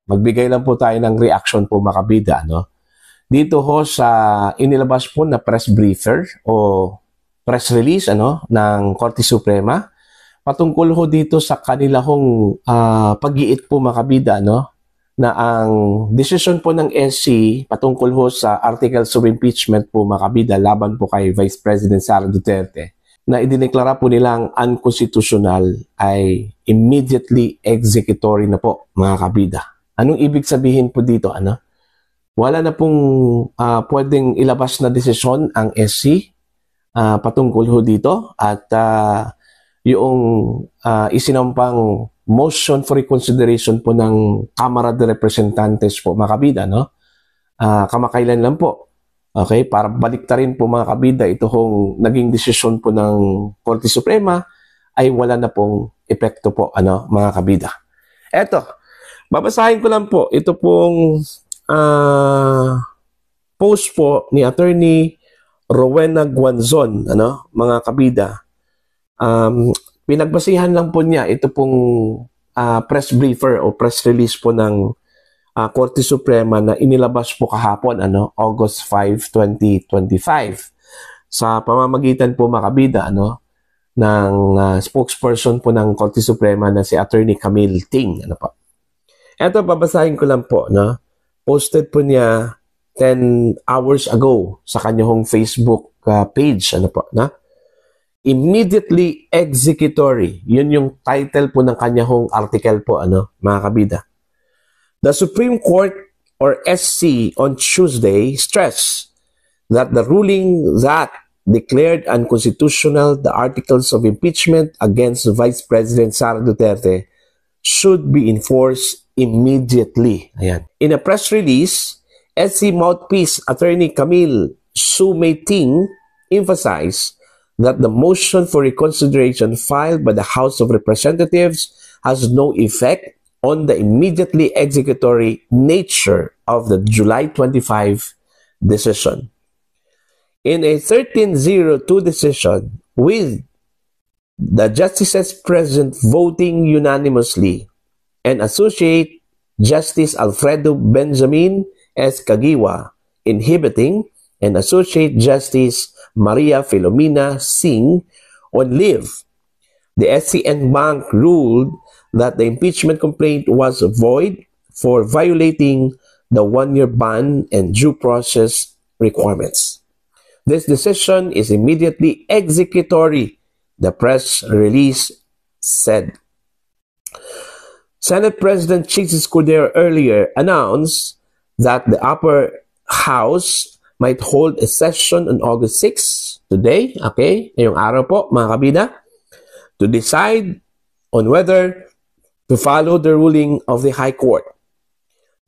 Magbigay lang po tayo ng reaction po mga kabida, no? Dito ho sa inilabas po na press briefer o press release ng Korte Suprema patungkol ho dito sa kanila hong pag-iit po mga kabida, na ang decision po ng SC patungkol ho sa articles of impeachment po mga kabida laban po kay Vice President Sara Duterte na idineklara po nilang unconstitutional ay immediately executory na po mga kabida. Anong ibig sabihin po dito? Wala na pong pwedeng ilabas na desisyon ang SC patungkol ho dito at yung isinampang motion for reconsideration po ng Kamara de Representantes po mga kabida, kamakailan lang po. Okay, para baliktarin po mga kabida ito hong naging desisyon po ng Korte Suprema ay wala na pong epekto po mga kabida. Eto, babasahin ko lang po ito pong post po ni Attorney Rowena Guanzon, mga kabida. Pinagbasihan lang po niya ito pong press briefer o press release po ng Korte Suprema na inilabas po kahapon, August 5, 2025. Sa pamamagitan po mga kabida, ng spokesperson po ng Korte Suprema na si Attorney Camille Ting. Ito, babasahin ko lang po, posted po niya 10 hours ago sa kanyang Facebook page, Immediately executory. Yun yung title po ng kanyang article po, mga kabida. The Supreme Court or SC on Tuesday stressed that the ruling that declared unconstitutional the articles of impeachment against Vice President Sara Duterte should be enforced immediately. Ayan. In a press release, SC mouthpiece Attorney Camille Ting emphasized that the motion for reconsideration filed by the House of Representatives has no effect on the immediately executory nature of the July 25 decision. In a 13-02 decision, with the justices present voting unanimously and Associate Justice Alfredo Benjamin S. Kagiwa inhibiting and Associate Justice Maria Filomena Singh on leave, the SC en banc ruled that the impeachment complaint was void for violating the one-year ban and due process requirements. This decision is immediately executory, the press release said. Senate President Chicks Escudero earlier announced that the upper house might hold a session on August 6, today, okay, ngayong araw po mga kabida, to decide on whether to follow the ruling of the High Court.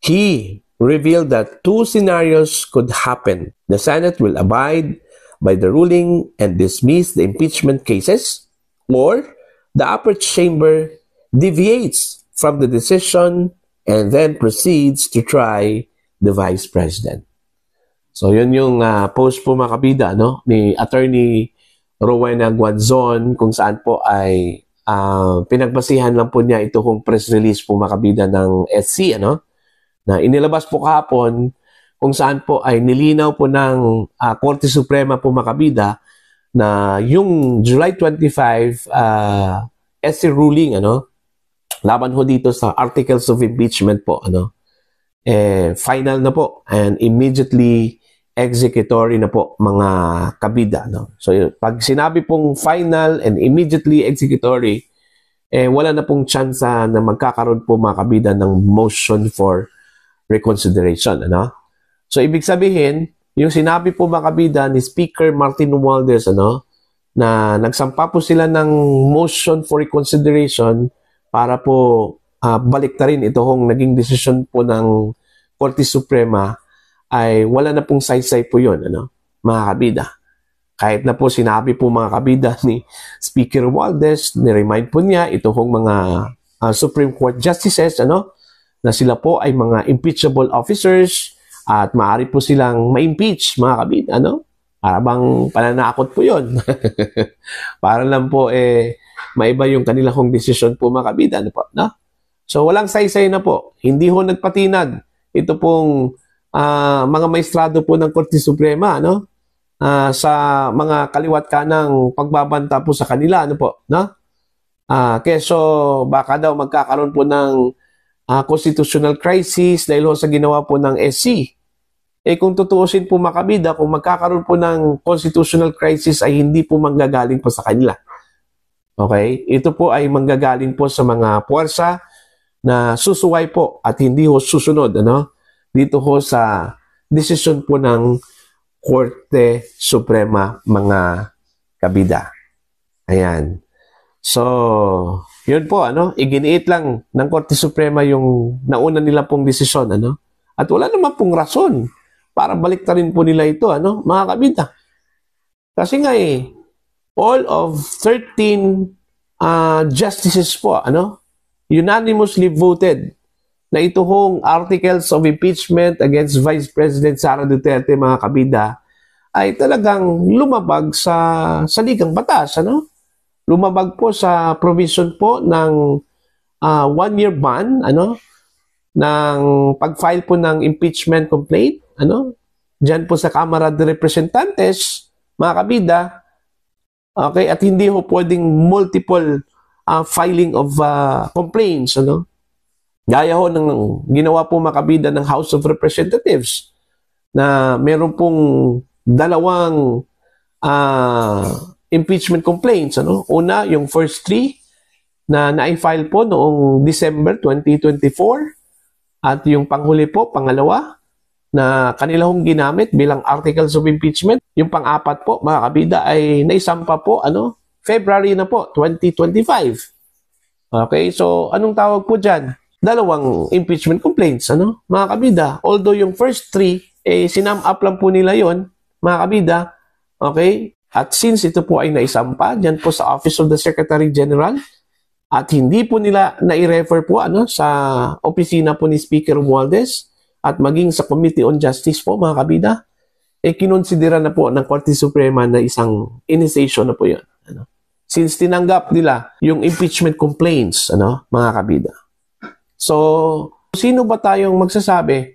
He revealed that two scenarios could happen. The Senate will abide by the ruling and dismiss the impeachment cases, or the upper chamber deviates from the decision and then proceeds to try the Vice President. So yun yung post po mga kabida ni Attorney Rowena Guanzon kung saan po ay pinagbasihan lang po niya ito kung press release po makabida ng SC, na inilabas po kahapon kung saan po ay nilinaw po ng Korte Suprema po makabida na yung July 25 SC ruling, laban ho dito sa articles of impeachment po, final na po and immediately executory na po mga kabida. So pag sinabi pong final and immediately executory, wala na pong chance na magkakaroon po mga kabida ng motion for reconsideration. So ibig sabihin, yung sinabi po mga kabida ni Speaker Martin Romualdez na nagsampa po sila ng motion for reconsideration para po baliktarin ito hong naging desisyon po ng Korte Suprema ay wala na pong saysay po yun, mga kabida. Kahit na po sinabi po mga kabida ni Speaker Romualdez, ni-remind po niya ito hong mga Supreme Court Justices, na sila po ay mga impeachable officers at maaari po silang ma-impeach, mga kabida, Para bang pananakot po yun. Para lang po maiba yung kanilang desisyon po mga kabida, So walang saysay na po. Hindi ho nagpatinag. Ito pong mga maestrado po ng Korte Suprema, no? Sa mga kaliwat kanang pagbabanta po sa kanila, ano po, no? Keso baka daw magkakaroon po ng constitutional crisis dahil ho sa ginawa po ng SC. Kung tutuusin po makabida, kung magkakaroon po ng constitutional crisis ay hindi po manggagaling po sa kanila. Okay? Ito po ay manggagaling po sa mga puwersa na susuway po at hindi ho susunod, ano? Dito ho sa desisyon po ng Korte Suprema, mga kabida. Ayan. So, yun po, ano? Iginiit lang ng Korte Suprema yung nauna nila pong desisyon, ano? At wala naman pong rason para baliktarin po nila ito, ano? Mga kabida. Kasi nga all of 13 justices po, ano? Unanimously voted na ito hong articles of impeachment against Vice President Sara Duterte, mga kabida, ay talagang lumabag sa ligang batas, ano? Lumabag po sa provision po ng 1-year ban, ano? Ng pag-file po ng impeachment complaint, ano? Diyan po sa Kamara de Representantes, mga kabida, okay? At hindi ho pwedeng multiple filing of complaints, ano? Gaya ho ng ginawa po makabida ng House of Representatives na meron pong dalawang impeachment complaints, ano? Una, yung first 3 na na-file po noong December 2024 at yung panghuli po, pangalawa, na kanila hong ginamit bilang articles of impeachment. Yung pang-apat po, mga kabida, ay naisampa po, ano? February na po, 2025. Okay, so anong tawag po dyan? Dalawang impeachment complaints, ano? Mga kabida, although yung first 3, sinam up lang po nila yon, mga kabida, okay? At since ito po ay naisampa, dyan po sa Office of the Secretary General, at hindi po nila nai-refer po, ano, sa opisina po ni Speaker Romualdez, at maging sa Committee on Justice po, mga kabida, kinonsidera na po ng Korte Suprema na isang initiation na po yun, ano? Since tinanggap nila yung impeachment complaints, ano, mga kabida. So, sino ba tayong magsasabi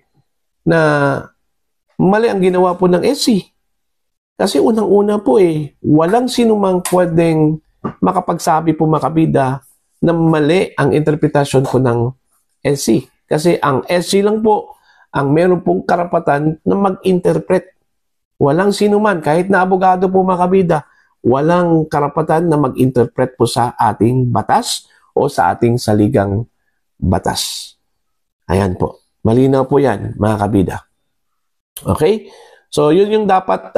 na mali ang ginawa po ng SC? Kasi unang-una po walang sinumang pwedeng makapagsabi po, mga kabida, na mali ang interpretasyon po ng SC. Kasi ang SC lang po ang meron pong karapatan na mag-interpret. Walang sinuman, kahit na abogado po, mga kabida, walang karapatan na mag-interpret po sa ating batas o sa ating saligang batas. Ayan po. Malinaw po yan, mga kabida. Okay? So, yun yung dapat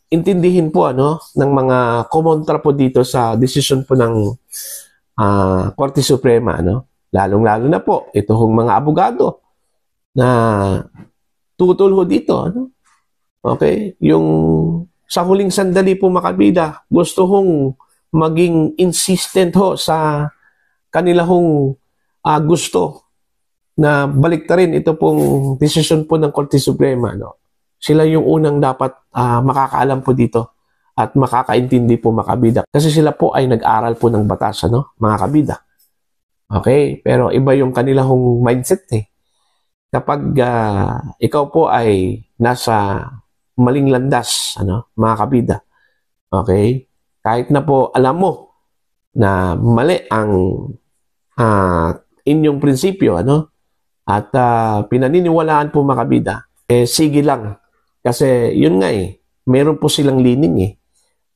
intindihin po, ano, ng mga kumontra po dito sa desisyon po ng Korte Suprema, ano? Lalong-lalo na po, ito hong mga abogado na tutol ho dito, ano? Okay? Yung sa huling sandali po, mga kabida, gusto hong maging insistent ho sa kanila hong gusto na baliktarin ito pong desisyon po ng Korte Suprema, no? Sila yung unang dapat makakaalam po dito at makakaintindi po, mga kabida. Kasi sila po ay nag-aral po ng batas, ano, mga kabida. Okay? Pero iba yung kanila hong mindset Kapag ikaw po ay nasa maling landas, ano, mga kabida. Okay? Kahit na po alam mo na mali ang inyong prinsipyo, ano? At pinaniniwalaan po, mga kabida, sige lang. Kasi yun nga meron po silang lining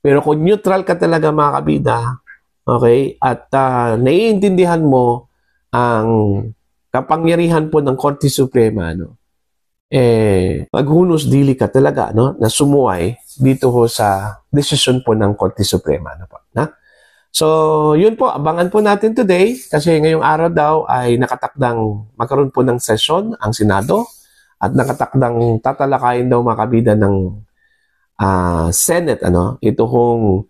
Pero kung neutral ka talaga, mga kabida, okay? At naiintindihan mo ang kapangyarihan po ng Korte Suprema, no? Maghunos dili ka talaga, no, na sumuway dito ho sa desisyon po ng Korte Suprema, no po, na? So, yun po, abangan po natin today kasi ngayong araw daw ay nakatakdang magkaroon po ng sesyon ang Senado at nakatakdang tatalakayin daw, mga kabida, ng Senate, ano, ito hong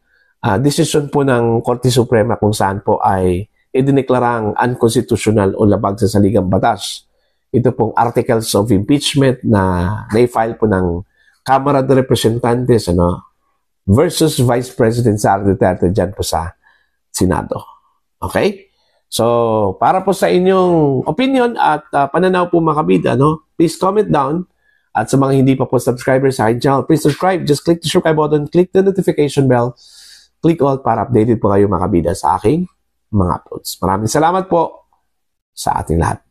desisyon po ng Korte Suprema kung saan po ay idineklarang unconstitutional o labag sa saligang batas. Ito pong articles of impeachment na na-file po ng Kamara de Representantes, ano, versus Vice President Sara Duterte dyan po sa Senado. Okay? So, para po sa inyong opinion at pananaw po mga kabida, no? Please comment down. At sa mga hindi pa po subscriber sa aking channel, please subscribe. Just click the subscribe button, click the notification bell, click all para updated po kayo mga kabida sa aking mga uploads. Maraming salamat po sa ating lahat.